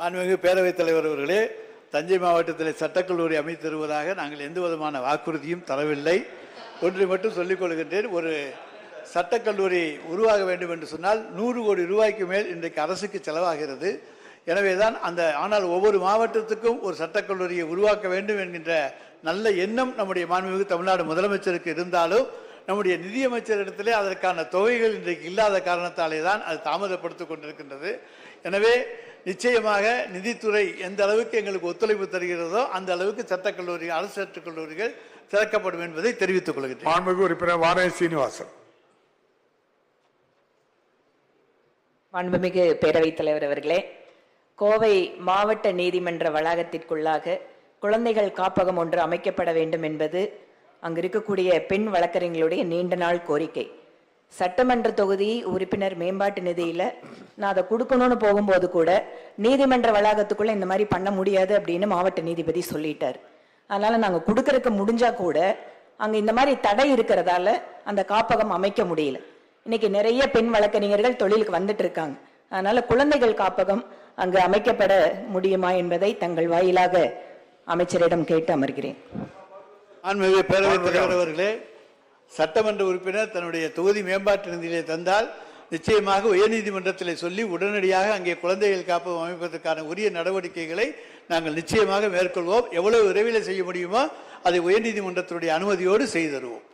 மாண்புமிகு பேரவைத் தலைவர் அவர்களே, தஞ்சை மாவட்டத்தில் சட்டக்கல்லூரி அமைத்து தருவதாக நாங்கள் எந்த விதமான வாக்குறுதியும் தரவில்லை. ஒன்றை மட்டும் சொல்லிக் கொள்கின்றேன். ஒரு சட்டக்கல்லூரி உருவாக வேண்டும் என்று சொன்னால் 100 கோடி ரூபாய்க்கு மேல் இன்றைக்கு அரசுக்கு செலவாகிறது. எனவேதான் ஆனால் ஒவ்வொரு மாவட்டத்துக்கும் ஒரு சட்டக்கல்லூரியை உருவாக்க வேண்டும் என்கின்ற நல்ல எண்ணம் நம்முடைய மாண்புமிகு தமிழ்நாடு முதலமைச்சருக்கு இருந்தாலும் நம்முடைய நிதியமைச்சரிடத்திலே அதற்கான தொகைகள் இன்றைக்கு இல்லாத காரணத்தாலே தான் அது தாமதப்படுத்திக் கொண்டிருக்கின்றது. எனவே நிச்சயமாக நிதித்துறை எந்த அளவுக்கு எங்களுக்கு ஒத்துழைப்பு தருகிறதோ அந்த அளவுக்கு சட்டக்கல்லூரி, அரசு சட்டக்கல்லூரிகள் திறக்கப்படும் என்பதை தெரிவித்துக் கொள்கிறேன். மாண்புமிகு உறுப்பினர் வானதி சீனிவாசன். மாண்புமிகு பேரவைத் தலைவர் அவர்களே, கோவை மாவட்ட நீதிமன்ற வளாகத்திற்குள்ளாக குழந்தைகள் காப்பகம் ஒன்று அமைக்கப்பட வேண்டும் என்பது அங்கு இருக்கக்கூடிய பெண் வழக்கறிஞர்களுடைய நீண்ட நாள் கோரிக்கை. சட்டமன்ற தொகுதி உறுப்பினர் மேம்பாட்டு நிதியில நான் அதை கொடுக்கணும்னு போகும்போது கூட நீதிமன்ற வளாகத்துக்குள்ள இந்த மாதிரி பண்ண முடியாது அப்படின்னு மாவட்ட நீதிபதி சொல்லிட்டார். அதனால நாங்க கொடுக்கறதுக்கு முடிஞ்சா கூட அங்க இந்த மாதிரி தடை இருக்கிறதால அந்த காப்பகம் அமைக்க முடியல. இன்னைக்கு நிறைய பெண் வழக்கறிஞர்கள் தொழிலுக்கு வந்துட்டு இருக்காங்க. அதனால குழந்தைகள் காப்பகம் அங்கு அமைக்கப்பட முடியுமா என்பதை தங்கள் வாயிலாக அமைச்சரிடம் கேட்டு அமர்கிறேன். மாண்புமிகு பேரவைத் தலைவர் அவர்களே, சட்டமன்ற உறுப்பினர் தன்னுடைய தொகுதி மேம்பாட்டு நிதியிலே தந்தால் நிச்சயமாக உயர்நீதிமன்றத்தில் சொல்லி உடனடியாக அங்கே குழந்தைகள் காப்பகம் அமைப்பதற்கான உரிய நடவடிக்கைகளை நாங்கள் நிச்சயமாக மேற்கொள்வோம். எவ்வளவு விரைவில் செய்ய முடியுமோ அதை உயர்நீதிமன்றத்தினுடைய அனுமதியோடு செய்து தருவோம்.